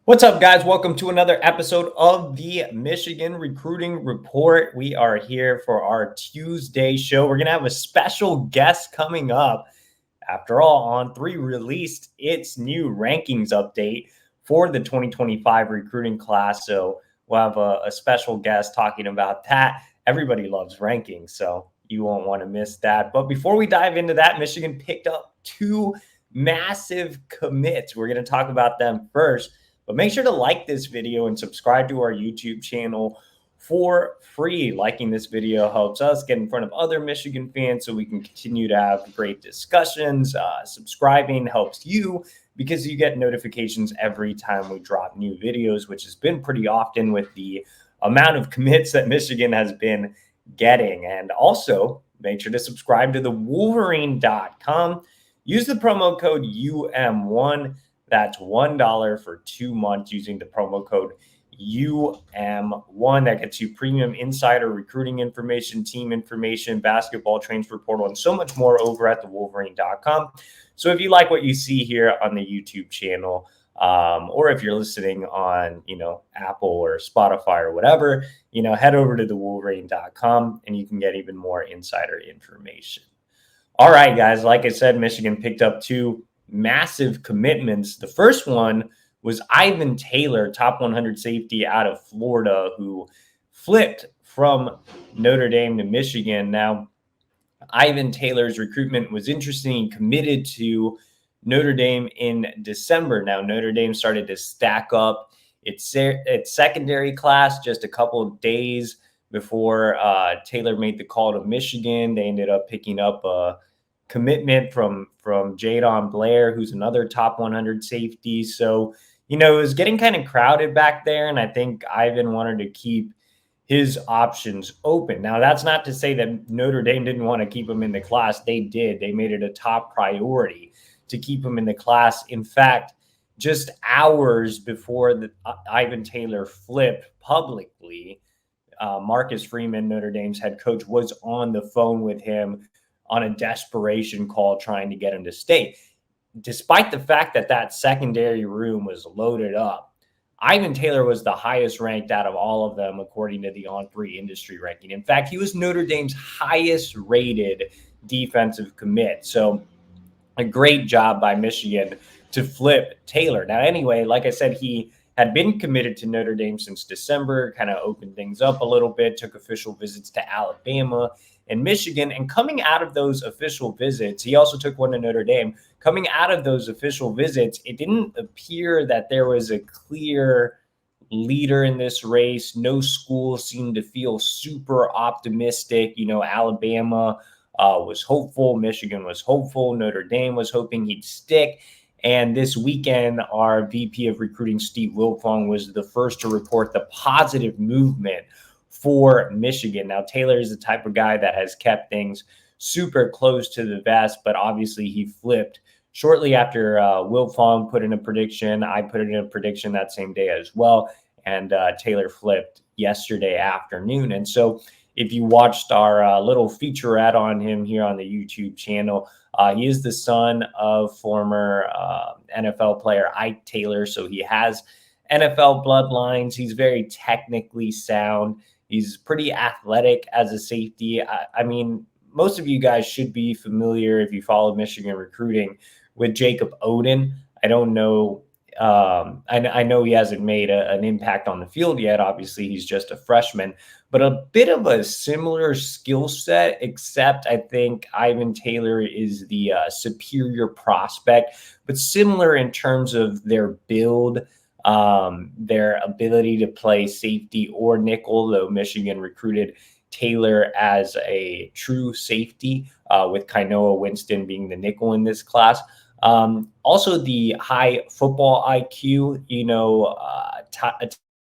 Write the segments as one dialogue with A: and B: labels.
A: What's up, guys? Welcome to another episode of the Michigan Recruiting Report. We are here for our Tuesday show. We're going to have a special guest coming up. After all, On3 released its new rankings update for the 2025 recruiting class. So we'll have a special guest talking about that. Everybody loves rankings, so you won't want to miss that. But before we dive into that, Michigan picked up two massive commits. We're going to talk about them first. But make sure to like this video and subscribe to our YouTube channel for free. Liking this video helps us get in front of other Michigan fans so we can continue to have great discussions. Subscribing helps you because you get notifications every time we drop new videos, which has been pretty often with the amount of commits that Michigan has been getting. And also make sure to subscribe to the Wolverine.com. Use the promo code UM1. That's $1 for 2 months using the promo code UM1. That gets you premium insider recruiting information, team information, basketball transfer portal, and so much more over at the Wolverine.com. So if you like what you see here on the YouTube channel, or if you're listening on, Apple or Spotify or whatever, head over to the Wolverine.com and you can get even more insider information. All right, guys, like I said, Michigan picked up two massive commitments. The first one was Ivan Taylor, top 100 safety out of Florida, who flipped from Notre Dame to Michigan. Now, Ivan Taylor's recruitment was interesting. He committed to Notre Dame in December. Now, Notre Dame started to stack up its secondary class just a couple of days before Taylor made the call to Michigan. They ended up picking up a commitment from Jadon Blair, who's another top 100 safety. So, it was getting kind of crowded back there, and I think Ivan wanted to keep his options open. Now, that's not to say that Notre Dame didn't want to keep him in the class. They did. They made it a top priority to keep him in the class. In fact, just hours before Ivan Taylor flipped publicly, Marcus Freeman, Notre Dame's head coach, was on the phone with him on a desperation call trying to get him to stay. Despite the fact that that secondary room was loaded up, Ivan Taylor was the highest ranked out of all of them, according to the On3 industry ranking. In fact, he was Notre Dame's highest rated defensive commit. So a great job by Michigan to flip Taylor. Now, anyway, like I said, he had been committed to Notre Dame since December, kind of opened things up a little bit, took official visits to Alabama and Michigan. And coming out of those official visits, he also took one to Notre Dame. Coming out of those official visits, it didn't appear that there was a clear leader in this race. No school seemed to feel super optimistic. Alabama was hopeful. Michigan was hopeful. Notre Dame was hoping he'd stick. And this weekend, our VP of recruiting, Steve Wilfong, was the first to report the positive movement for Michigan. Now, Taylor is the type of guy that has kept things super close to the vest, but obviously he flipped shortly after Wilfong put in a prediction. I put it in a prediction that same day as well, and Taylor flipped yesterday afternoon. And so if you watched our little featurette on him here on the YouTube channel, he is the son of former NFL player Ike Taylor, so he has NFL bloodlines. He's very technically sound. He's pretty athletic as a safety. I mean, most of you guys should be familiar, if you follow Michigan recruiting, with Jacob Oden. I don't know. I know he hasn't made an impact on the field yet. Obviously, he's just a freshman, but a bit of a similar skill set, except I think Ivan Taylor is the superior prospect, but similar in terms of their build, their ability to play safety or nickel, though Michigan recruited Taylor as a true safety, with Kainoa Winston being the nickel in this class. Also the high football IQ,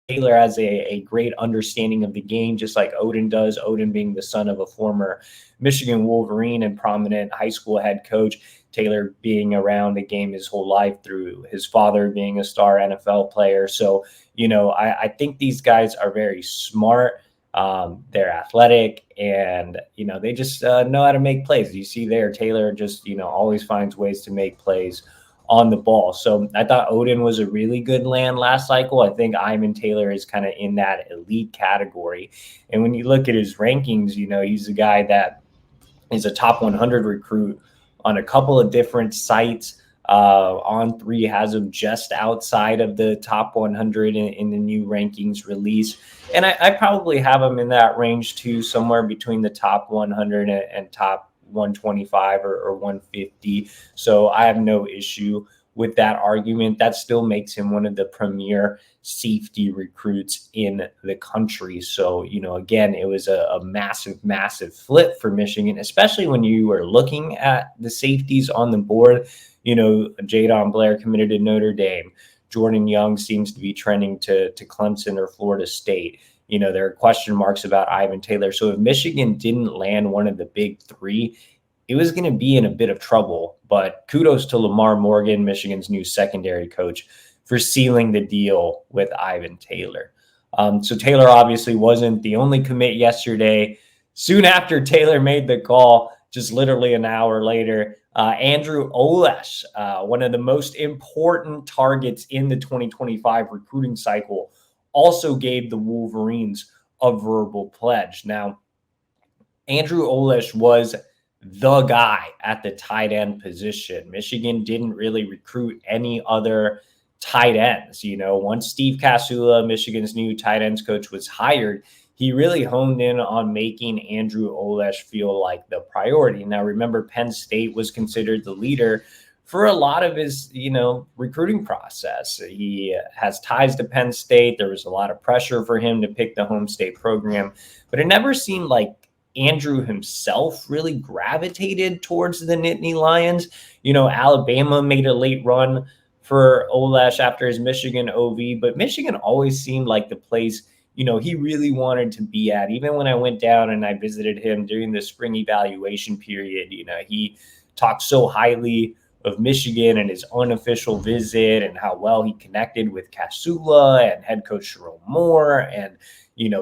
A: Taylor has a great understanding of the game, just like Oden does. Oden being the son of a former Michigan Wolverine and prominent high school head coach. Taylor being around the game his whole life through his father being a star NFL player. So, I think these guys are very smart. They're athletic and, they just know how to make plays. You see there, Taylor just, always finds ways to make plays on the ball. So I thought Odin was a really good land last cycle. I think Ivan Taylor is kind of in that elite category. And when you look at his rankings, he's a guy that is a top 100 recruit on a couple of different sites. On3 has him just outside of the top 100 in the new rankings release. And I probably have him in that range too, somewhere between the top 100 and top 125 or 150. So I have no issue with that argument. That still makes him one of the premier safety recruits in the country. So, again, it was a massive, massive flip for Michigan, especially when you were looking at the safeties on the board. Jadon Blair committed to Notre Dame. Jordan Young seems to be trending to Clemson or Florida State. There are question marks about Ivan Taylor. So if Michigan didn't land one of the big three, it was going to be in a bit of trouble. But kudos to Lamar Morgan, Michigan's new secondary coach, for sealing the deal with Ivan Taylor. So Taylor obviously wasn't the only commit yesterday. Soon after Taylor made the call, just literally an hour later, Andrew Olesh, one of the most important targets in the 2025 recruiting cycle, also gave the Wolverines a verbal pledge. Now, Andrew Olesh was the guy at the tight end position. Michigan didn't really recruit any other tight ends. Once Steve Casula, Michigan's new tight ends coach, was hired, he really honed in on making Andrew Olesh feel like the priority. Now, remember, Penn State was considered the leader for a lot of his, recruiting process. He has ties to Penn State. There was a lot of pressure for him to pick the home state program, but it never seemed like Andrew himself really gravitated towards the Nittany Lions. Alabama made a late run for Olesh after his Michigan OV, but Michigan always seemed like the place, he really wanted to be at. Even when I went down and I visited him during the spring evaluation period, he talked so highly of Michigan and his unofficial visit and how well he connected with Casula and head coach Sherrone Moore, and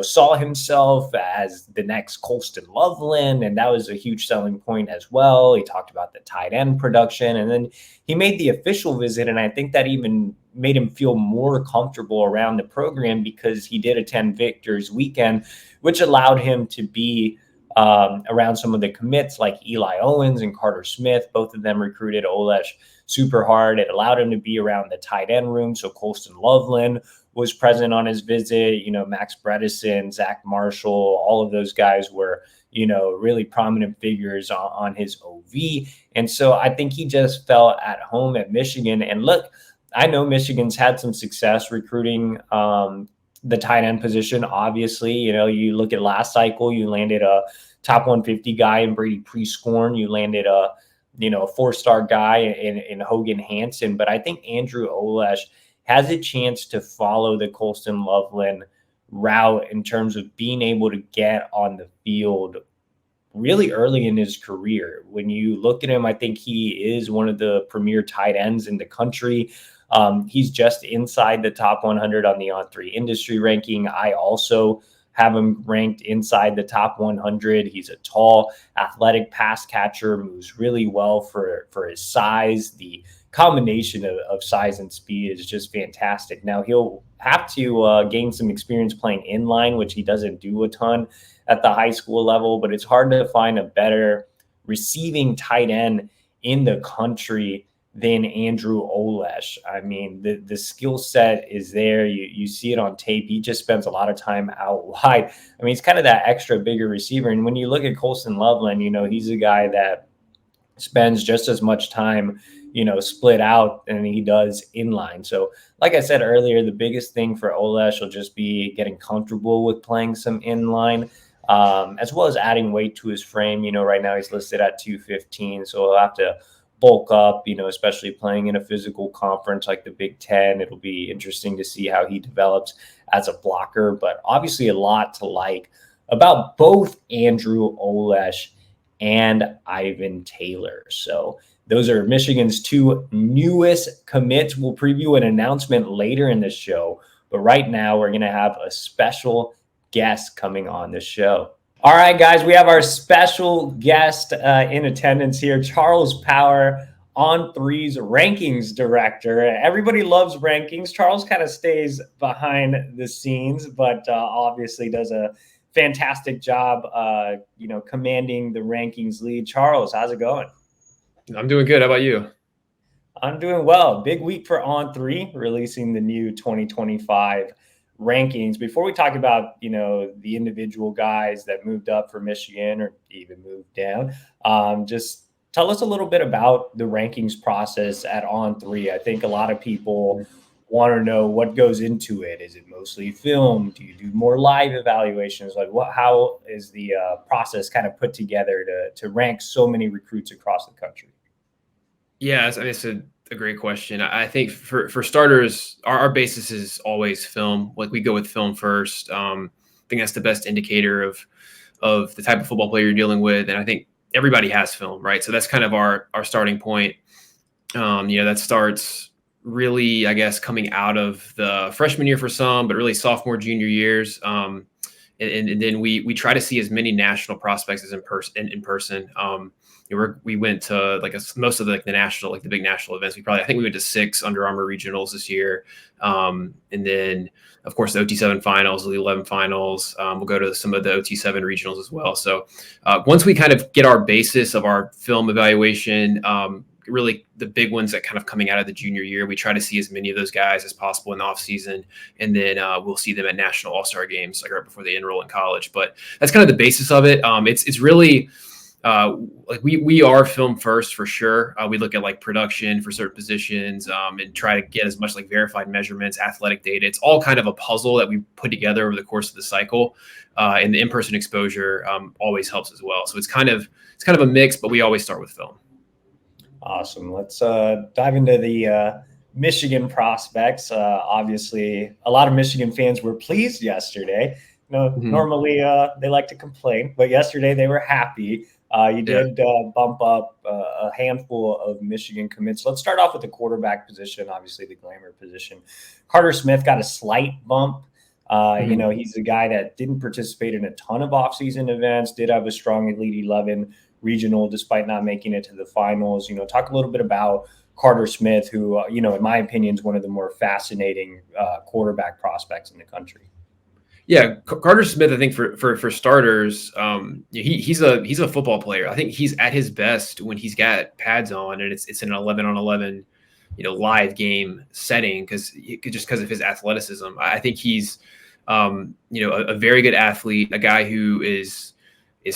A: saw himself as the next Colston Loveland. And that was a huge selling point as well. He talked about the tight end production, and then he made the official visit. And I think that even made him feel more comfortable around the program because he did attend Victor's weekend, which allowed him to be around some of the commits like Eli Owens and Carter Smith. Both of them recruited Olesh super hard. It allowed him to be around the tight end room. So Colston Loveland was present on his visit. Max Bredesen, Zach Marshall, all of those guys were, really prominent figures on his OV. And so I think he just felt at home at Michigan. And look, I know Michigan's had some success recruiting the tight end position. Obviously, you look at last cycle, you landed a top 150 guy in Brady Prescorn. You landed a 4-star guy in Hogan Hansen. But I think Andrew Olesh has a chance to follow the Colston Loveland route in terms of being able to get on the field really early in his career. When you look at him, I think he is one of the premier tight ends in the country. He's just inside the top 100 on the On3 industry ranking. I also have him ranked inside the top 100. He's a tall, athletic pass catcher, moves really well for his size. The combination of size and speed is just fantastic. Now, he'll have to gain some experience playing inline, which he doesn't do a ton at the high school level, but it's hard to find a better receiving tight end in the country than Andrew Olesh. I mean, the skill set is there. You see it on tape. He just spends a lot of time out wide. I mean, he's kind of that extra bigger receiver. And when you look at Colston Loveland, he's a guy that spends just as much time, split out than he does inline. So like I said earlier, the biggest thing for Olesh will just be getting comfortable with playing some inline, as well as adding weight to his frame. Right now he's listed at 215. So he'll have to bulk up, especially playing in a physical conference like the Big Ten. It'll be interesting to see how he develops as a blocker, but obviously a lot to like about both Andrew Olesh and Ivan Taylor. So those are Michigan's two newest commits. We'll preview an announcement later in the show, but right now we're going to have a special guest coming on the show. All right, guys, we have our special guest in attendance here, Charles Power, On3's rankings director. Everybody loves rankings. Charles kind of stays behind the scenes, but obviously does a fantastic job, commanding the rankings lead. Charles, how's it going?
B: I'm doing good. How about you?
A: I'm doing well. Big week for On3, releasing the new 2025 rankings. Before we talk about, the individual guys that moved up for Michigan or even moved down, just tell us a little bit about the rankings process at On3. I think a lot of people want to know what goes into it. Is it mostly film? Do you do more live evaluations? Like how is the process kind of put together to rank so many recruits across the country?
B: Yeah, it's a great question. I think for starters, our basis is always film. Like we go with film first. I think that's the best indicator of the type of football player you're dealing with. And I think everybody has film, right? So that's kind of our starting point. That starts really, I guess, coming out of the freshman year for some, but really sophomore, junior years. And then we try to see as many national prospects as in person. We went to most of the national, the big national events. I think we went to 6 Under Armour regionals this year. And then of course the OT7 finals, the 11 finals. We'll go to some of the OT7 regionals as well. So once we kind of get our basis of our film evaluation, really the big ones that kind of coming out of the junior year, we try to see as many of those guys as possible in the off season. And then we'll see them at national all-star games, right before they enroll in college. But that's kind of the basis of it. It's really, we are film first for sure. We look at production for certain positions, and try to get as much verified measurements, athletic data. It's all kind of a puzzle that we put together over the course of the cycle. And the in-person exposure always helps as well. So it's kind of a mix, but we always start with film.
A: Awesome. Let's dive into the Michigan prospects. Obviously, a lot of Michigan fans were pleased yesterday. Normally they like to complain, but yesterday they were happy. You did bump up a handful of Michigan commits. Let's start off with the quarterback position, obviously the glamour position. Carter Smith got a slight bump. He's a guy that didn't participate in a ton of offseason events, did have a strong Elite 11 regional despite not making it to the finals. Talk a little bit about Carter Smith, who, in my opinion, is one of the more fascinating quarterback prospects in the country.
B: Yeah, Carter Smith, I think for starters, he's a football player. I think he's at his best when he's got pads on and it's an 11-on-11, live game setting because of his athleticism. I think he's, a very good athlete, a guy who is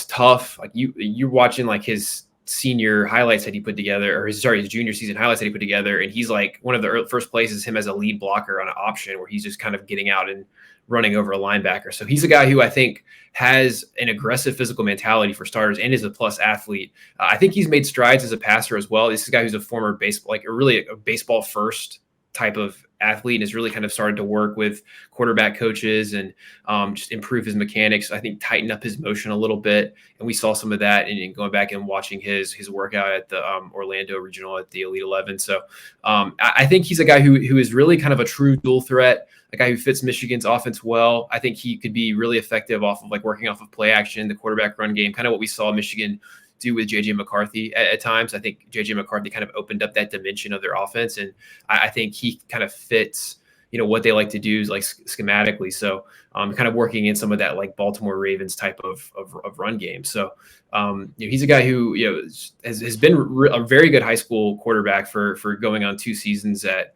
B: tough. You're watching his senior highlights that he put together, or his junior season highlights that he put together, and he's one of the first places him as a lead blocker on an option where he's just kind of getting out and running over a linebacker. So he's a guy who I think has an aggressive physical mentality for starters and is a plus athlete. I think he's made strides as a passer as well. This is a guy who's a former baseball first type of athlete and has really kind of started to work with quarterback coaches and just improve his mechanics. I think tighten up his motion a little bit. And we saw some of that in going back and watching his workout at the Orlando regional at the Elite 11. So I think he's a guy who is really kind of a true dual threat, a guy who fits Michigan's offense well. I think he could be really effective off of working off of play action, the quarterback run game, kind of what we saw Michigan do with JJ McCarthy at times. I think JJ McCarthy kind of opened up that dimension of their offense. And I think he kind of fits, what they like to do schematically. So kind of working in some of that Baltimore Ravens type of run game. So he's a guy who, has been a very good high school quarterback for going on 2 seasons at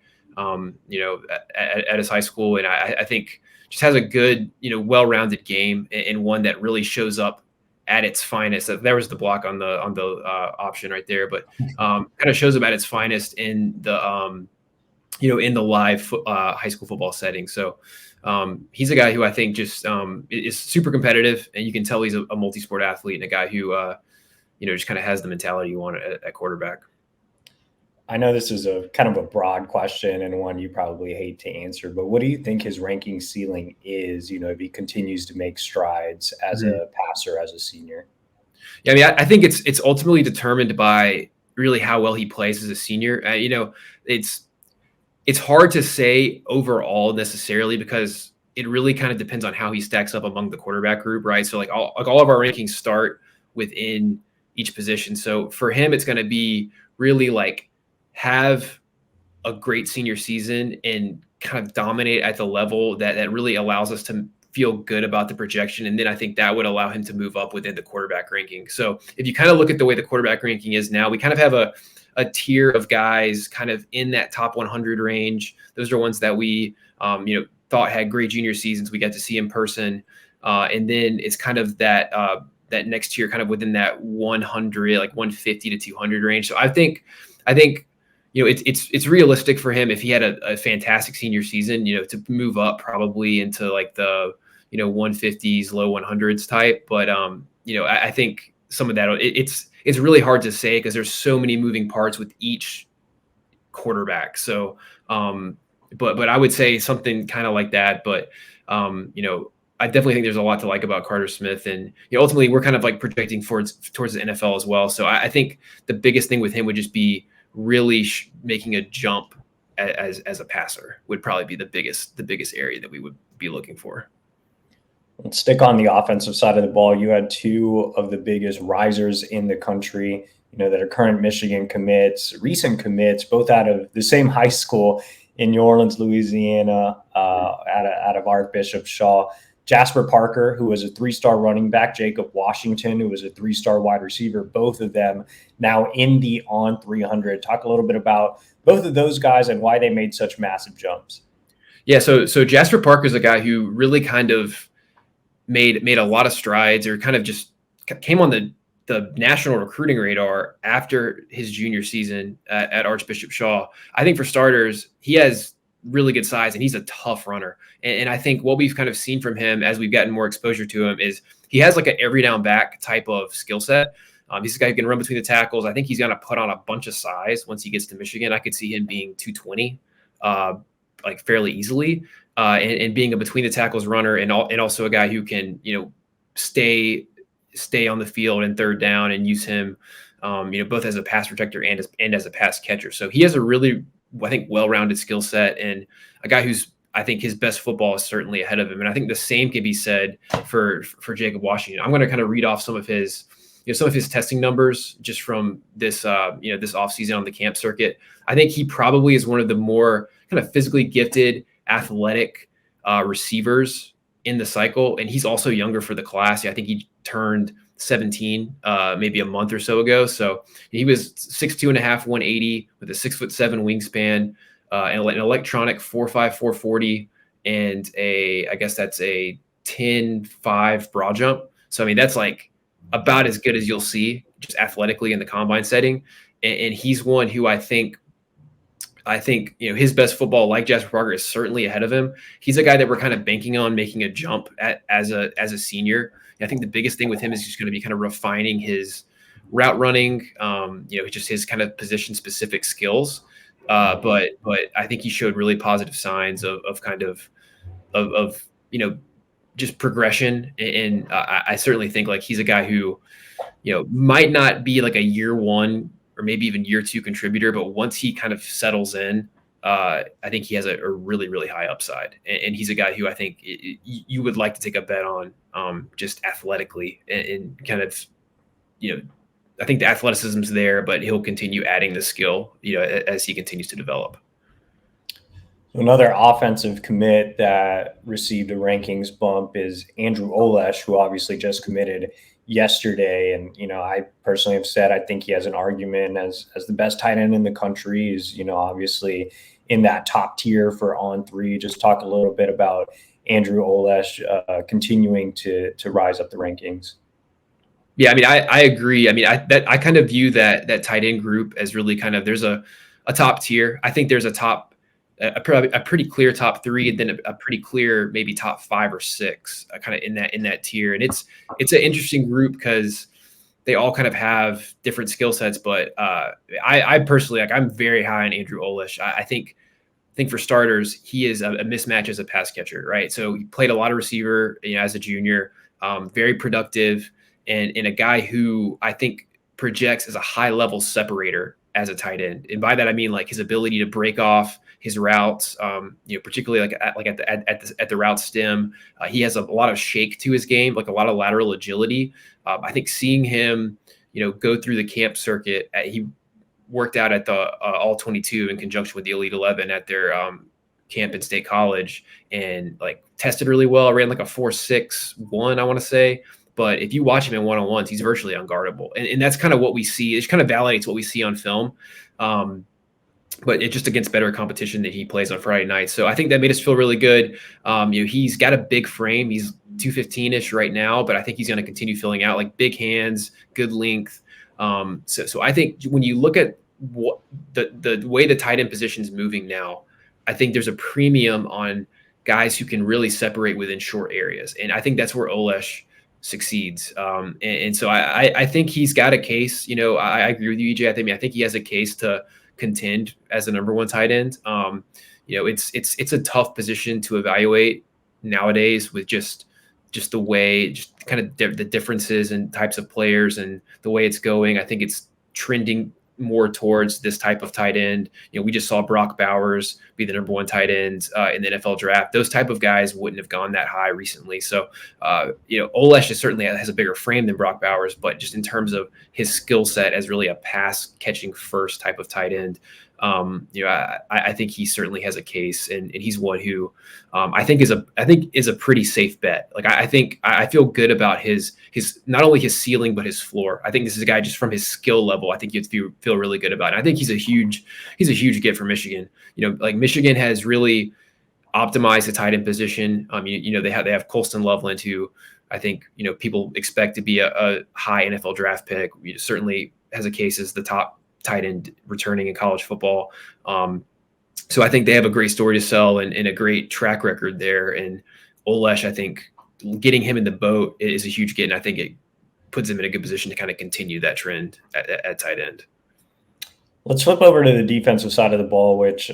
B: his high school. And I think just has a good, well-rounded game and one that really shows up at its finest. There was the block on the option right there, but kind of shows up at its finest in the in the live high school football setting. So he's a guy who I think just is super competitive, and you can tell he's a multi-sport athlete and a guy who just kind of has the mentality you want at quarterback.
A: I know this is a kind of a broad question and one you probably hate to answer, but what do you think his ranking ceiling is, if he continues to make strides as a passer, as a senior?
B: Yeah, I mean, I think it's ultimately determined by really how well he plays as a senior. It's hard to say overall necessarily because it really kind of depends on how he stacks up among the quarterback group, right? So all of our rankings start within each position. So for him, it's going to be really have a great senior season and kind of dominate at the level that really allows us to feel good about the projection. And then I think that would allow him to move up within the quarterback ranking. So if you kind of look at the way the quarterback ranking is now, we kind of have a tier of guys kind of in that top 100 range. Those are ones that we, thought had great junior seasons. We got to see in person. And then it's kind of that next tier kind of within that 100, like 150 to 200 range. So I think, it's realistic for him if he had a fantastic senior season, to move up probably into like the, 150s, low 100s type. But, I think some of that it's really hard to say because there's so many moving parts with each quarterback. So, but I would say something kind of like that. But, I definitely think there's a lot to like about Carter Smith, and ultimately we're kind of like projecting towards the NFL as well. So I think the biggest thing with him would just be really making a jump as a passer would probably be the biggest area that we would be looking for.
A: Let's stick on the offensive side of the ball. You had two of the biggest risers in the country, that are current Michigan commits, recent commits, both out of the same high school in New Orleans, Louisiana, out of Archbishop Shaw. Jasper Parker, who was a 3-star running back, Jacob Washington, who was a 3-star wide receiver, both of them now in the On300. Talk a little bit about both of those guys and why they made such massive jumps.
B: Yeah, so Jasper Parker is a guy who really kind of made a lot of strides, or kind of just came on the national recruiting radar after his junior season at Archbishop Shaw. I think for starters, he has really good size and he's a tough runner. And I think what we've kind of seen from him as we've gotten more exposure to him is he has like an every down back type of skill set. He's a guy who can run between the tackles. I think he's going to put on a bunch of size once he gets to Michigan. I could see him being 220, like fairly easily, and being a between the tackles runner, and also a guy who can, stay on the field and third down and use him, both as a pass protector and as a pass catcher. So he has a really, I think, well-rounded skill set, and a guy who's, I think his best football is certainly ahead of him. And I think the same can be said for Jacob Washington. I'm going to kind of read off some of his testing numbers just from this, this offseason on the camp circuit. I think he probably is one of the more kind of physically gifted, athletic receivers in the cycle. And he's also younger for the class. I think he turned 17 maybe a month or so ago. So he was 6'2.5", 180 with a 6'7" wingspan, and an electronic 4.5, 440, and I guess that's a 10.5 broad jump. So I mean, that's like about as good as you'll see just athletically in the combine setting. And he's one who I think his best football, like Jasper Parker, is certainly ahead of him. He's a guy that we're kind of banking on making a jump as a senior. I think the biggest thing with him is just going to be kind of refining his route running, just his kind of position specific skills. But I think he showed really positive signs of just progression. And I certainly think like he's a guy who, might not be like a year one or maybe even year two contributor, but once he kind of settles in, I think he has a really, really high upside. And he's a guy who I think you would like to take a bet on, just athletically, and kind of, I think the athleticism's there, but he'll continue adding the skill, as he continues to develop.
A: Another offensive commit that received a rankings bump is Andrew Olesh, who obviously just committed yesterday. And, I personally have said, I think he has an argument as the best tight end in the country. Is, obviously in that top tier for On3. Just talk a little bit about Andrew Olesh continuing to rise up the rankings.
B: Yeah, I mean, I agree. I mean, I kind of view that tight end group as really kind of, there's a top tier. I think there's a pretty clear top three, and then a pretty clear maybe top 5 or 6, kind of in that tier. And it's an interesting group because they all kind of have different skill sets. But I personally, like, I'm very high on Andrew Olesh. I think for starters, he is a mismatch as a pass catcher, right? So he played a lot of receiver, as a junior, very productive, and a guy who I think projects as a high level separator as a tight end. And by that, I mean like his ability to break off his routes, particularly at the route stem. He has a lot of shake to his game, like a lot of lateral agility. I think seeing him, go through the camp circuit, he worked out at the All 22 in conjunction with the Elite 11 at their camp in State College, and like tested really well. Ran like a 4.61, I want to say. But if you watch him in one-on-ones, he's virtually unguardable. And that's kind of what we see. It kind of validates what we see on film. But it's just against better competition that he plays on Friday nights. So I think that made us feel really good. He's got a big frame. He's 215-ish right now, but I think he's going to continue filling out, like big hands, good length. So I think when you look at what the way the tight end position is moving now, I think there's a premium on guys who can really separate within short areas. And I think that's where Olesh succeeds. And so I think he's got a case. I agree with you, EJ. I think he has a case to contend as the number one tight end. It's a tough position to evaluate nowadays with just the way, just kind of the differences in types of players and the way it's going. I think it's trending more towards this type of tight end. We just saw Brock Bowers be the number one tight end in the NFL draft. Those type of guys wouldn't have gone that high recently. So, Olesh certainly has a bigger frame than Brock Bowers, but just in terms of his skill set as really a pass catching first type of tight end, I think he certainly has a case, and he's one who I think is a pretty safe bet. Like I feel good about his not only his ceiling but his floor. I think this is a guy just from his skill level. I think you'd feel really good about it. I think he's a huge get for Michigan. Like Michigan has really optimized the tight end position. They have Colston Loveland, who I think people expect to be a high NFL draft pick. Certainly has a case as the top tight end returning in college football. So I think they have a great story to sell and a great track record there. And Olesh, I think getting him in the boat is a huge get. And I think it puts him in a good position to kind of continue that trend at tight end.
A: Let's flip over to the defensive side of the ball, which,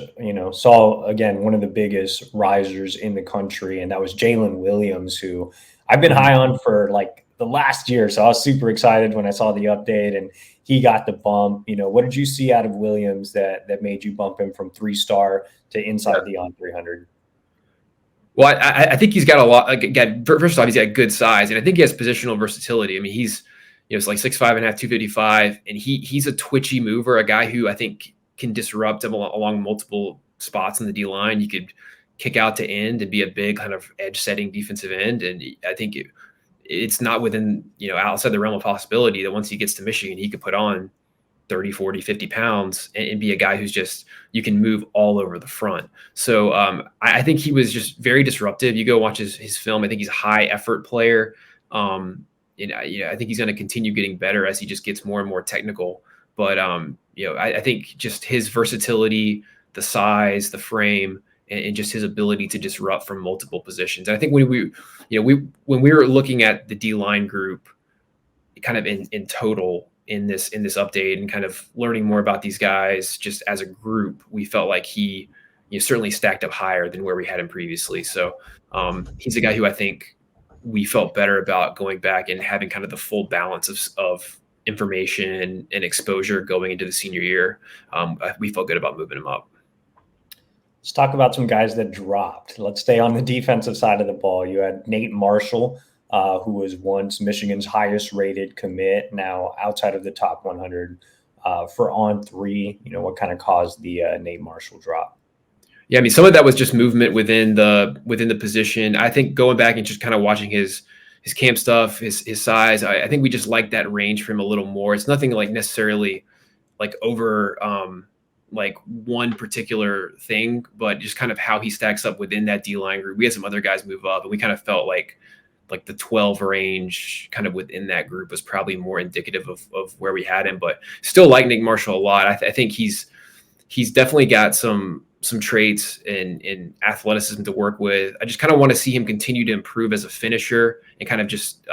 A: saw, again, one of the biggest risers in the country. And that was Jalen Williams, who I've been high on for like the last year. So I was super excited when I saw the update and he got the bump. What did you see out of Williams that made you bump him from 3-star to inside the On300?
B: Well, I think he's got a lot. First off, he's got good size, and I think he has positional versatility. I mean, he's it's like 6'5.5", 255, and he's a twitchy mover, a guy who I think can disrupt him along multiple spots in the D line. You could kick out to end and be a big kind of edge setting defensive end, and I think it's not within outside the realm of possibility that once he gets to Michigan, he could put on 30, 40, 50 pounds and be a guy who's just, you can move all over the front. So I think he was just very disruptive. You go watch his film. I think he's a high effort player. I think he's going to continue getting better as he just gets more and more technical. But, I think just his versatility, the size, the frame, and just his ability to disrupt from multiple positions. And I think when we were looking at the D-line group kind of in total, in this update and kind of learning more about these guys just as a group, we felt like he certainly stacked up higher than where we had him previously. So he's a guy who I think we felt better about going back and having kind of the full balance of information and exposure going into the senior year. We felt good about moving him up.
A: Let's talk about some guys that dropped. Let's stay on the defensive side of the ball. You had Nate Marshall, who was once Michigan's highest rated commit, now outside of the top 100 for On3. What kind of caused the Nate Marshall drop?
B: Yeah, I mean, some of that was just movement within the position. I think going back and just kind of watching his camp stuff, his size, I think we just like that range for him a little more. It's nothing like necessarily like over like one particular thing, but just kind of how he stacks up within that D-line group. We had some other guys move up, and we kind of felt like the 12 range kind of within that group was probably more indicative of where we had him, but still like Nick Marshall a lot. I think he's definitely got some traits and athleticism to work with. I just kind of want to see him continue to improve as a finisher and kind of just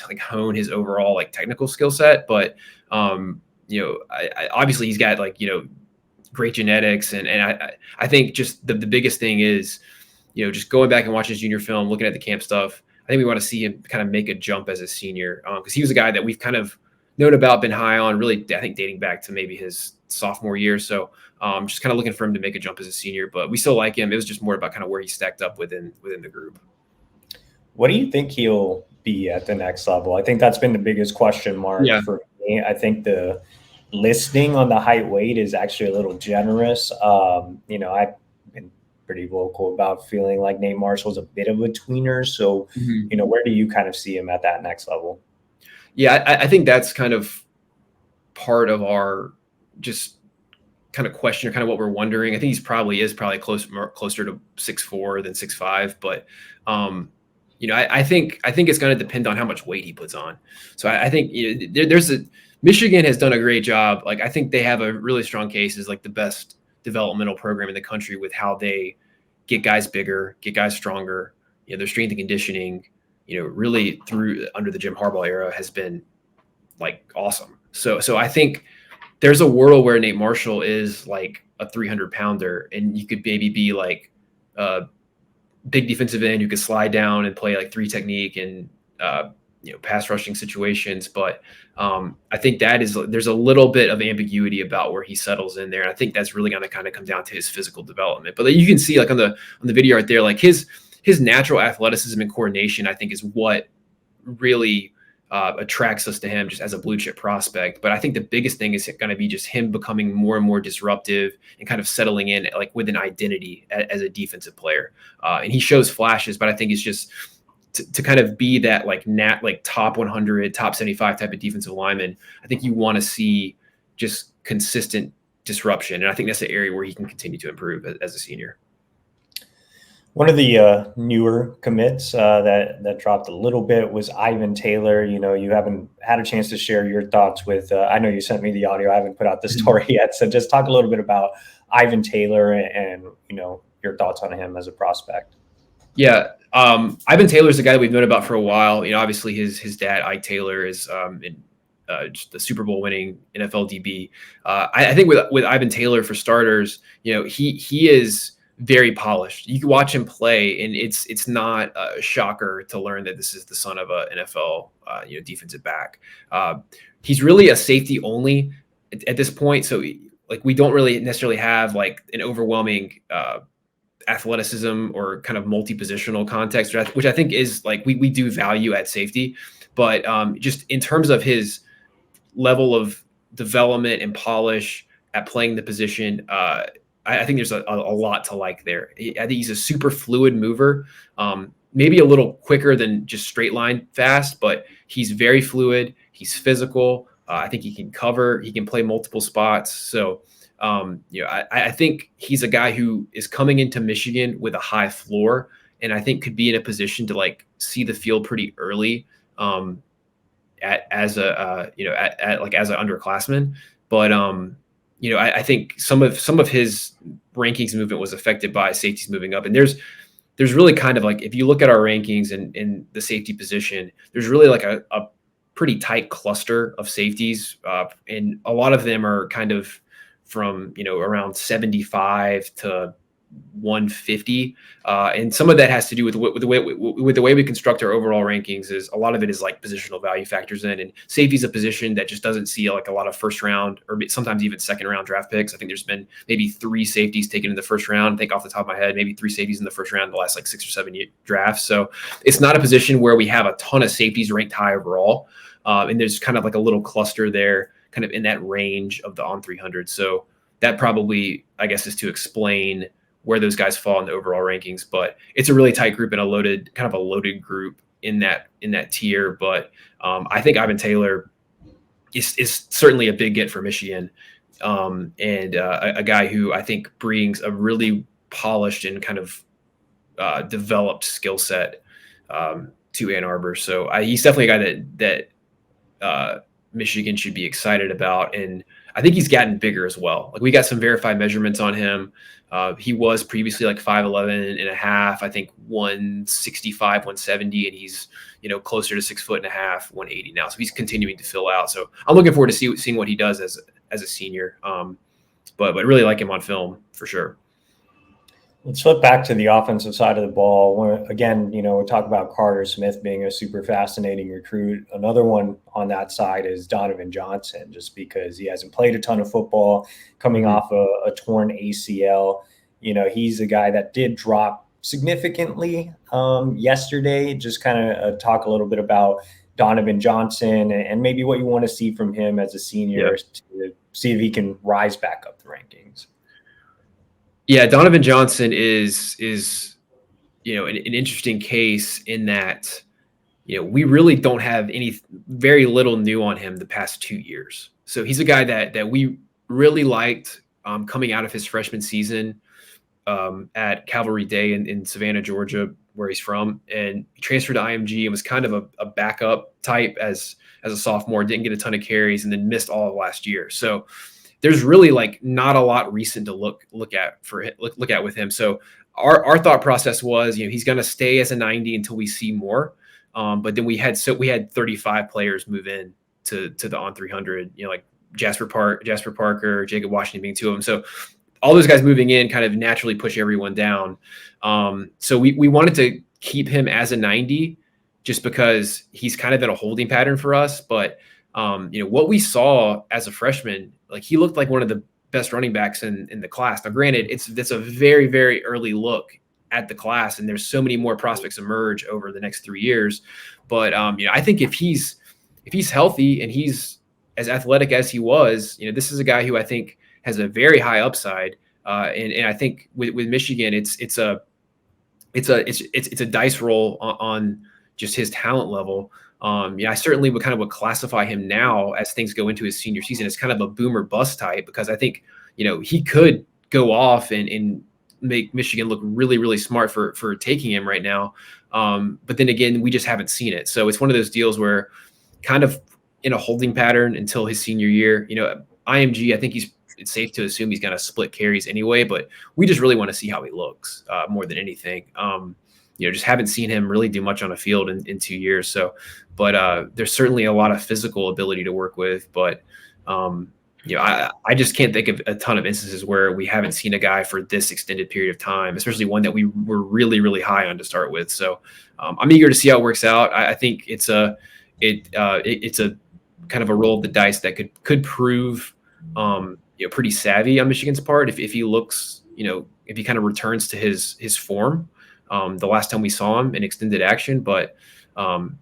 B: like hone his overall like technical skill set. But obviously he's got great genetics, and I think just the biggest thing is just going back and watching his junior film, looking at the camp stuff. I think we want to see him kind of make a jump as a senior, because he was a guy that we've kind of known about, been high on, really, I think dating back to maybe his sophomore year. So just kind of looking for him to make a jump as a senior, but we still like him. It was just more about kind of where he stacked up within the group.
A: What do you think he'll be at the next level? I think that's been the biggest question mark for me. I think the listing on the height weight is actually a little generous. I've been pretty vocal about feeling like Nate Marshall's a bit of a tweener. So, where do you kind of see him at that next level?
B: Yeah, I think that's kind of part of our just kind of question, or kind of what we're wondering. I think he's probably closer to 6'4" than 6'5", but I think it's going to depend on how much weight he puts on. So I think Michigan has done a great job. Like, I think they have a really strong case as like the best developmental program in the country with how they get guys bigger, get guys stronger. Their strength and conditioning, really through under the Jim Harbaugh era has been like awesome. So I think there's a world where Nate Marshall is like a 300-pounder, and you could maybe be like a big defensive end who could slide down and play like 3 technique and pass rushing situations. But I think there's a little bit of ambiguity about where he settles in there. And I think that's really going to kind of come down to his physical development. But you can see like on the video right there, like his natural athleticism and coordination, I think, is what really attracts us to him just as a blue chip prospect. But I think the biggest thing is going to be just him becoming more and more disruptive and kind of settling in like with an identity as a defensive player. And he shows flashes, but I think it's just to kind of be that like top 100, top 75 type of defensive lineman. I think you want to see just consistent disruption. And I think that's the area where he can continue to improve as a senior.
A: One of the newer commits that dropped a little bit was Ivan Taylor. You haven't had a chance to share your thoughts with, I know you sent me the audio. I haven't put out the story yet. So just talk a little bit about Ivan Taylor and your thoughts on him as a prospect.
B: Yeah. Ivan Taylor is a guy that we've known about for a while. Obviously his dad, Ike Taylor, is just the Super Bowl winning NFL DB. I think with Ivan Taylor, for starters, he is very polished. You can watch him play, and it's not a shocker to learn that this is the son of an NFL defensive back. He's really a safety only at this point, so like we don't really necessarily have like an overwhelming athleticism or kind of multi-positional context, which I think is like we do value at safety. But just in terms of his level of development and polish at playing the position, I think there's a lot to like there. I think he's a super fluid mover, maybe a little quicker than just straight line fast, but he's very fluid. He's physical. I think he can cover. He can play multiple spots. So, I think he's a guy who is coming into Michigan with a high floor, and I think could be in a position to like see the field pretty early as an underclassman. But I think some of his rankings movement was affected by safeties moving up. And there's really kind of like, if you look at our rankings in the safety position, there's really like a pretty tight cluster of safeties. And a lot of them are kind of from, around 75 to 150. And some of that has to do with the way we construct our overall rankings. Is a lot of it is like positional value factors in, and safety is a position that just doesn't see like a lot of first round or sometimes even second round draft picks. I think there's been maybe 3 safeties taken in the first round. I think off the top of my head, maybe 3 safeties in the first round in the last like 6 or 7 drafts. So it's not a position where we have a ton of safeties ranked high overall. And there's kind of like a little cluster there, kind of in that range of the On300. So that probably, I guess, is to explain where those guys fall in the overall rankings. But it's a really tight group and a loaded group in that tier. But I think Ivan Taylor is certainly a big get for Michigan, and a guy who I think brings a really polished and kind of developed skill set to Ann Arbor. So he's definitely a guy that Michigan should be excited about. And I think he's gotten bigger as well. Like, we got some verified measurements on him. He was previously like 5'11 and a half, I think 165, 170, and he's, closer to 6'1.5", 180 now. So he's continuing to fill out. So I'm looking forward to seeing what he does as a senior. But really like him on film for sure.
A: Let's flip back to the offensive side of the ball. Again, we talk about Carter Smith being a super fascinating recruit. Another one on that side is Donovan Johnson, just because he hasn't played a ton of football, coming off a torn ACL. He's a guy that did drop significantly yesterday. Just kind of talk a little bit about Donovan Johnson and maybe what you want to see from him as a senior to see if he can rise back up the rankings.
B: Yeah, Donovan Johnson is an interesting case in that we really don't have very little new on him the past 2 years. So he's a guy that we really liked coming out of his freshman season at Cavalry Day in Savannah, Georgia, where he's from, and he transferred to IMG and was kind of a backup type as a sophomore, didn't get a ton of carries, and then missed all of last year. So there's really like not a lot recent to look at with him. So our thought process was, he's going to stay as a 90 until we see more. But then we had 35 players move in to the On300, like Jasper Parker, Jacob Washington being two of them. So all those guys moving in kind of naturally push everyone down. So we wanted to keep him as a 90 just because he's kind of in a holding pattern for us. But what we saw as a freshman, like he looked like one of the best running backs in the class. Now, granted, it's a very, very early look at the class, and there's so many more prospects emerge over the next 3 years. But I think if he's healthy and he's as athletic as he was, this is a guy who I think has a very high upside. And I think with Michigan, it's a dice roll on just his talent level. I certainly would classify him now as things go into his senior season as kind of a boom or bust type, because I think, he could go off and make Michigan look really, really smart for taking him right now. But then again, we just haven't seen it. So it's one of those deals where kind of in a holding pattern until his senior year. IMG, I think it's safe to assume he's going to split carries anyway, but we just really want to see how he looks more than anything. Just haven't seen him really do much on a field in 2 years. So, but there's certainly a lot of physical ability to work with. But, I just can't think of a ton of instances where we haven't seen a guy for this extended period of time, especially one that we were really, really high on to start with. So I'm eager to see how it works out. I think it's a kind of a roll of the dice that could prove, pretty savvy on Michigan's part if he looks, if he kind of returns to his form. The last time we saw him in extended action, but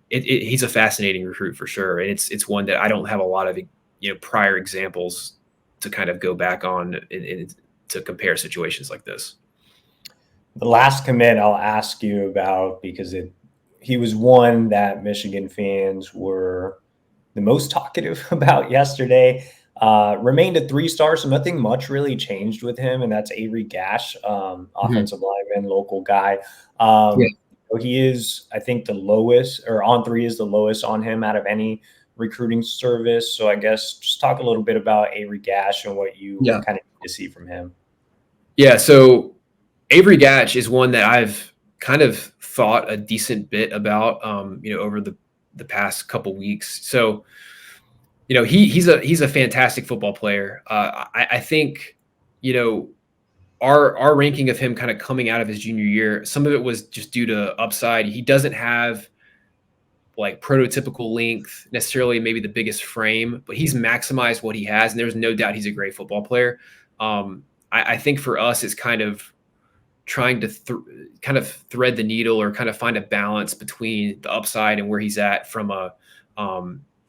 B: he's a fascinating recruit for sure. And it's one that I don't have a lot of, prior examples to kind of go back on and to compare situations like this.
A: The last commit I'll ask you about, because he was one that Michigan fans were the most talkative about yesterday. Remained a 3-star, so nothing much really changed with him, and that's Avery Gash, offensive lineman, local guy. He is, I think, the lowest, or On3 is the lowest on him out of any recruiting service. So I guess just talk a little bit about Avery Gash and what you kind of need to see from him. Yeah, so
B: Avery Gash is one that I've kind of thought a decent bit about, over the past couple weeks. So, he's a fantastic football player. I think, our ranking of him kind of coming out of his junior year, some of it was just due to upside. He doesn't have like prototypical length, necessarily maybe the biggest frame, but he's maximized what he has, and there's no doubt he's a great football player. I think for us, it's kind of trying to kind of thread the needle or kind of find a balance between the upside and where he's at from a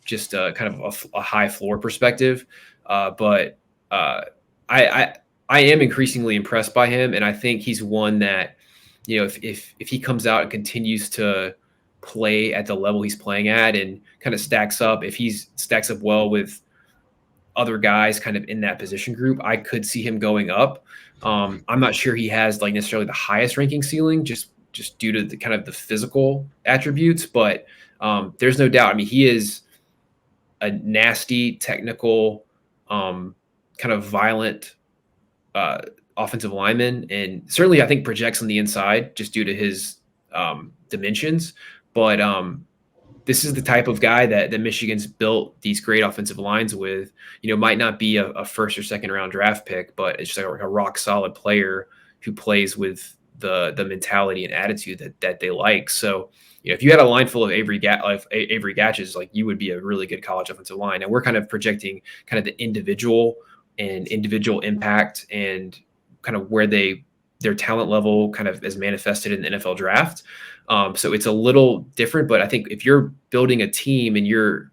B: just a kind of a high floor perspective. But I am increasingly impressed by him, and I think he's one that, if he comes out and continues to play at the level he's playing at and kind of stacks up well with other guys kind of in that position group, I could see him going up. I'm not sure he has like necessarily the highest ranking ceiling just due to the kind of the physical attributes, but there's no doubt. I mean, he is a nasty, technical, kind of violent offensive lineman, and certainly I think projects on the inside just due to his dimensions. But this is the type of guy that Michigan's built these great offensive lines with. Might not be a first or second round draft pick, but it's just like a rock solid player who plays with the mentality and attitude that they like. So, if you had a line full of Avery Gatches, like, you would be a really good college offensive line. And we're kind of projecting kind of the individual impact and kind of where their talent level kind of is manifested in the NFL draft. So it's a little different, but I think if you're building a team and you're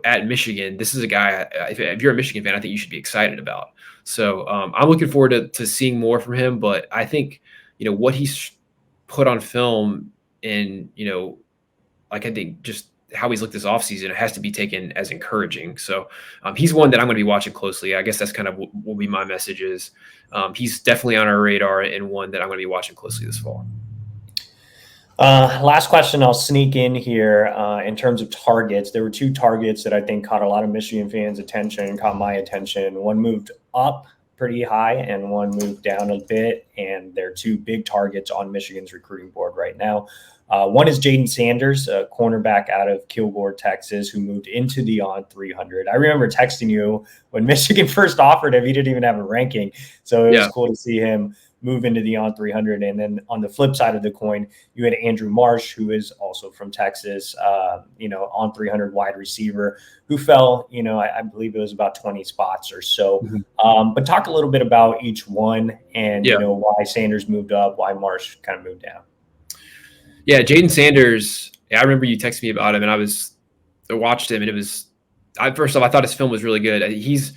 B: at Michigan, this is a guy, if you're a Michigan fan, I think you should be excited about. So I'm looking forward to seeing more from him. But I think, what he's put on film and, like I think just how he's looked this offseason, it has to be taken as encouraging. So he's one that I'm going to be watching closely. I guess that's kind of what will be my message is he's definitely on our radar and one that I'm going to be watching closely this fall.
A: Last question I'll sneak in here in terms of targets. There were 2 targets that I think caught a lot of Michigan fans' attention, caught my attention. One moved up pretty high and one moved down a bit, and they're 2 big targets on Michigan's recruiting board right now. One is Jaden Sanders, a cornerback out of Kilgore, Texas, who moved into the On300. I remember texting you when Michigan first offered him. He didn't even have a ranking, so it was cool to see him move into the On300. And then on the flip side of the coin, you had Andrew Marsh, who is also from Texas, On300 wide receiver, who fell, I believe it was about 20 spots or so. Mm-hmm. But talk a little bit about each one and, why Sanders moved up, why Marsh kind of moved down.
B: Yeah, Jaden Sanders, I remember you texted me about him, and I watched him, and first off, I thought his film was really good. He's,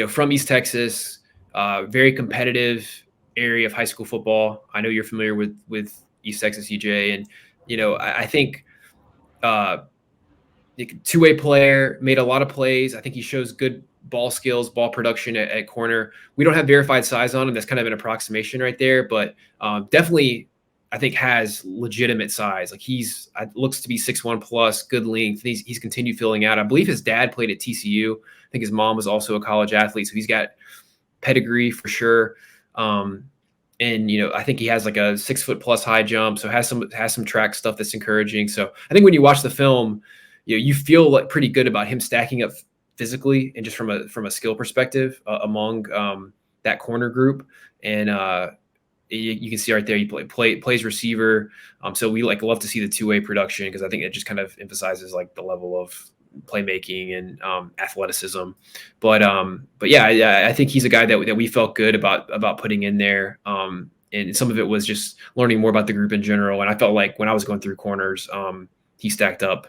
B: from East Texas, very competitive area of high school football. I know you're familiar with East Texas UJ, and I think 2-way player, made a lot of plays. I think he shows good ball skills, ball production at corner. We don't have verified size on him. That's kind of an approximation right there, but definitely I think has legitimate size. Like looks to be 6'1" plus, good length. He's continued filling out. I believe his dad played at TCU. I think his mom was also a college athlete, so he's got pedigree for sure. And I think he has like a 6 foot plus high jump, so has some track stuff that's encouraging. So I think when you watch the film, you feel like pretty good about him stacking up physically and just from a skill perspective among that corner group. And you can see right there he plays receiver. So we love to see the 2-way production because I think it just kind of emphasizes like the level of playmaking and athleticism. But yeah, I think he's a guy that we felt good about putting in there. And some of it was just learning more about the group in general. And I felt like when I was going through corners, he stacked up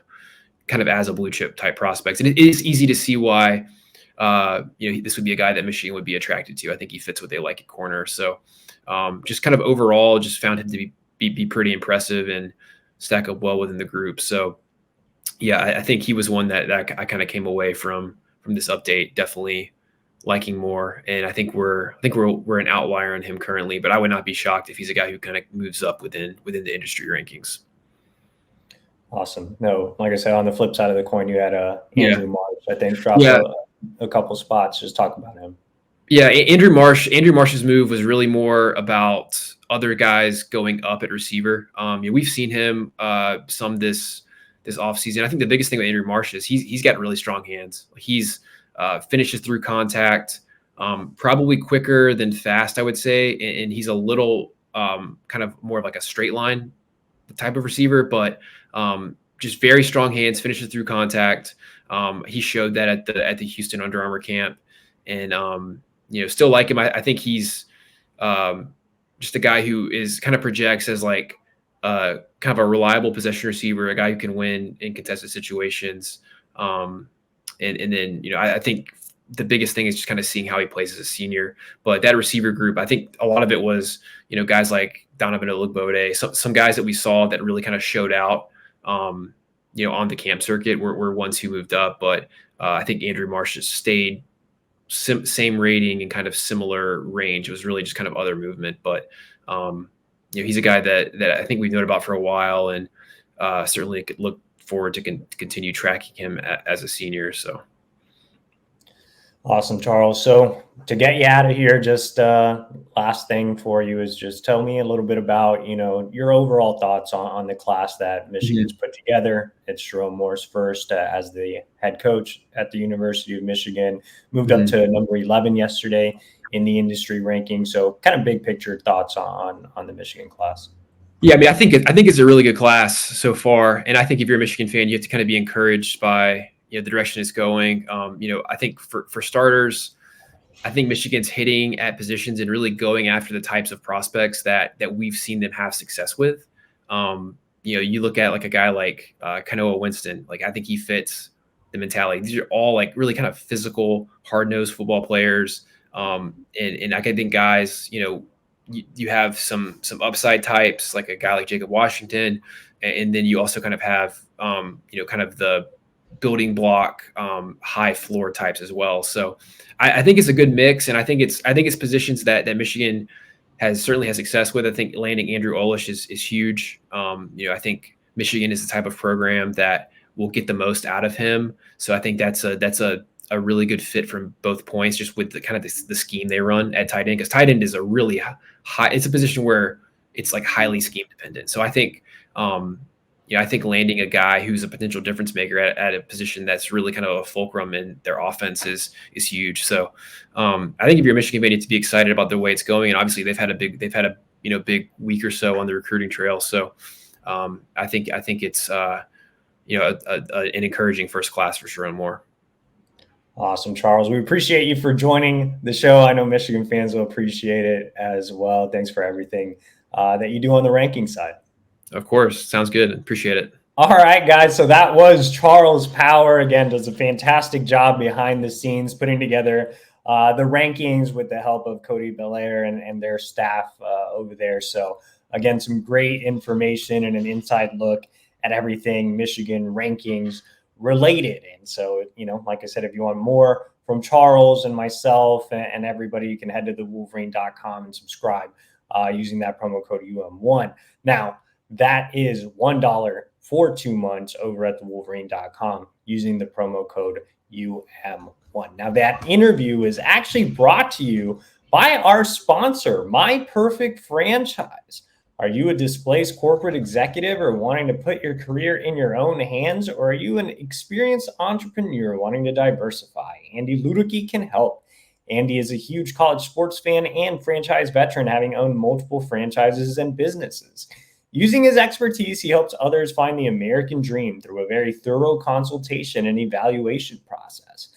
B: kind of as a blue chip type prospect. And it is easy to see why this would be a guy that Michigan would be attracted to. I think he fits what they like at corner. So just kind of overall just found him to be pretty impressive and stack up well within the group. So yeah, I think he was one that I kind of came away from this update definitely liking more. And I think we're an outlier on him currently, but I would not be shocked if he's a guy who kind of moves up within the industry rankings.
A: Awesome. No, like I said, on the flip side of the coin, you had Andrew Marsh, I think, dropped a couple spots. Just talk about him.
B: Yeah, Andrew Marsh's move was really more about other guys going up at receiver. We've seen him some this offseason. I think the biggest thing with Andrew Marsh is he's got really strong hands. He's finishes through contact, probably quicker than fast, I would say, and he's a little kind of more of like a straight line type of receiver, but just very strong hands, finishes through contact. He showed that at the Houston Under Armour camp, and still like him. I think he's just a guy who is kind of projects as like kind of a reliable possession receiver, a guy who can win in contested situations. And then, I think the biggest thing is just kind of seeing how he plays as a senior. But that receiver group, I think a lot of it was, guys like Donovan Olugbode, some guys that we saw that really kind of showed out, on the camp circuit were ones who moved up. But I think Andrew Marsh just stayed same rating and kind of similar range. It was really just kind of other movement. But, he's a guy that I think we've known about for a while, and certainly could look forward to continue tracking him as a senior. So
A: awesome, Charles. So to get you out of here, just last thing for you is just tell me a little bit about your overall thoughts on the class that Michigan's put together. It's Jerome Moore's first as the head coach at the University of Michigan, moved up to number 11 yesterday in the industry ranking. So kind of big picture thoughts on the Michigan class.
B: Yeah, I mean, I think it's a really good class so far, and I think if you're a Michigan fan, you have to kind of be encouraged by the direction it's going. I think for starters, I think Michigan's hitting at positions and really going after the types of prospects that we've seen them have success with. You look at like a guy like Kanoa Winston. Like I think he fits the mentality. These are all like really kind of physical, hard-nosed football players. And I can think guys, you have some upside types, like a guy like Jacob Washington, and then you also kind of have kind of the building block high floor types as well. So I think it's a good mix, and I think it's positions that Michigan certainly has success with. I think landing Andrew Olish is huge. I think Michigan is the type of program that will get the most out of him. So I think that's a really good fit from both points, just with the kind of the scheme they run at tight end, because tight end is a really high. It's a position where it's like highly scheme dependent. So I think I think landing a guy who's a potential difference maker at a position that's really kind of a fulcrum in their offense is huge. So I think if you're a Michigan fan, you need to be excited about the way it's going. And obviously they've had a big week or so on the recruiting trail. So I think it's an encouraging first class for Sharon Moore.
A: Awesome, Charles. We appreciate you for joining the show. I know Michigan fans will appreciate it as well. Thanks for everything that you do on the ranking side.
B: Of course. Sounds good. Appreciate it.
A: All right, guys. So that was Charles Power. Again, does a fantastic job behind the scenes putting together the rankings with the help of Cody Belair and their staff over there. So again, some great information and an inside look at everything Michigan rankings related. And so, like I said, if you want more from Charles and myself and everybody, you can head to thewolverine.com and subscribe using that promo code UM1. Now, that is $1 for 2 months over at thewolverine.com using the promo code UM1. Now, that interview is actually brought to you by our sponsor, My Perfect Franchise. Are you a displaced corporate executive or wanting to put your career in your own hands? Or are you an experienced entrepreneur wanting to diversify? Andy Ludicky can help. Andy is a huge college sports fan and franchise veteran, having owned multiple franchises and businesses. Using his expertise, he helps others find the American dream through a very thorough consultation and evaluation process.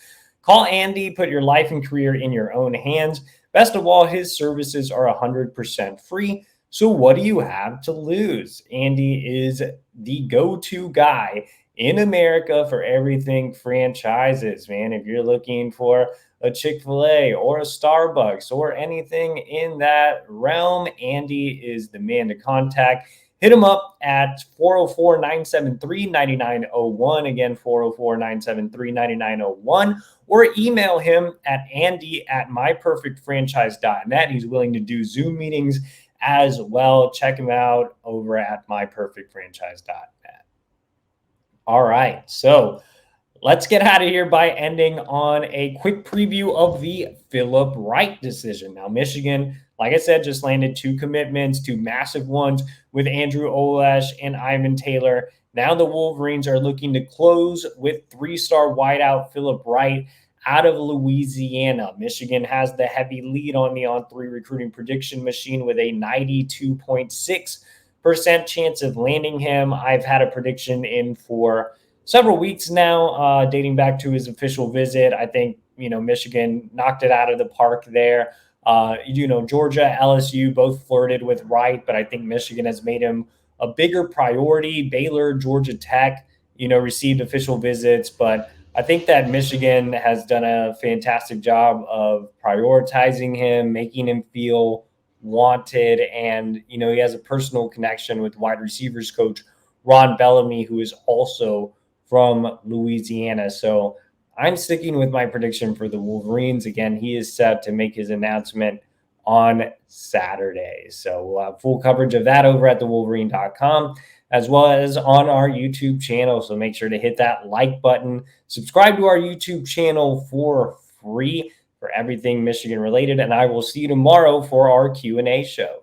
A: Call Andy, put your life and career in your own hands. Best of all, his services are 100% free. So what do you have to lose? Andy is the go-to guy in America for everything franchises, man. If you're looking for a Chick-fil-A or a Starbucks or anything in that realm, Andy is the man to contact. Hit him up at 404-973-9901. Again, 404-973-9901. Or email him at andy@myperfectfranchise.net. He's willing to do Zoom meetings as well. Check him out over at myperfectfranchise.net. All right, so let's get out of here by ending on a quick preview of the Philip Wright decision. Now, Michigan, like I said, just landed 2 commitments, 2 massive ones with Andrew Olesh and Ivan Taylor. Now the Wolverines are looking to close with 3-star wideout Philip Wright out of Louisiana. Michigan has the heavy lead on the On3 recruiting prediction machine with a 92.6% chance of landing him. I've had a prediction in for several weeks now, dating back to his official visit. I think, Michigan knocked it out of the park there. Georgia, LSU both flirted with Wright, but I think Michigan has made him a bigger priority. Baylor, Georgia Tech, received official visits, but I think that Michigan has done a fantastic job of prioritizing him, making him feel wanted. And, he has a personal connection with wide receivers coach Ron Bellamy, who is also from Louisiana. So I'm sticking with my prediction for the Wolverines. Again, he is set to make his announcement on Saturday. So we'll have full coverage of that over at thewolverine.com, as well as on our YouTube channel. So make sure to hit that like button, subscribe to our YouTube channel for free for everything Michigan related. And I will see you tomorrow for our Q&A show.